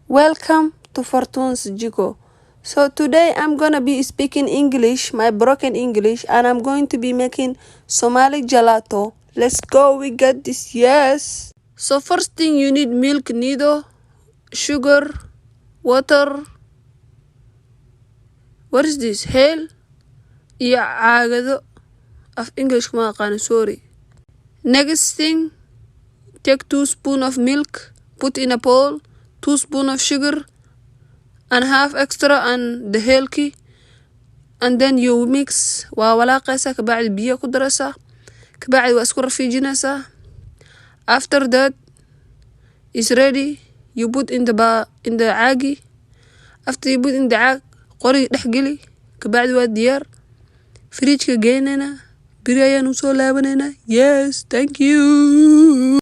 Welcome to Fortune's Jiko. So today I'm gonna be speaking English, my broken English, and I'm going to be making Somali gelato. Let's go, we got this, yes. So first thing you need milk, nido, sugar, water. What is this? Hell? Iyo caagado. Of English kuma aqaan, sorry. Next thing, take 2 spoons of milk, put in a bowl, 2 spoons of sugar, and half extra and the helki, and then you mix. waa walaaqaysaa, kabacdi biyo ku daraysaa, kabacdi waa isku rafiijinaysaa. After that is ready, you put in the caagi. After you put in the caag, qori dhex geli, kabacdi waa diyaar. Fridge ka geynayna, biri ayaan usoo laabanayna. Yes, thank you.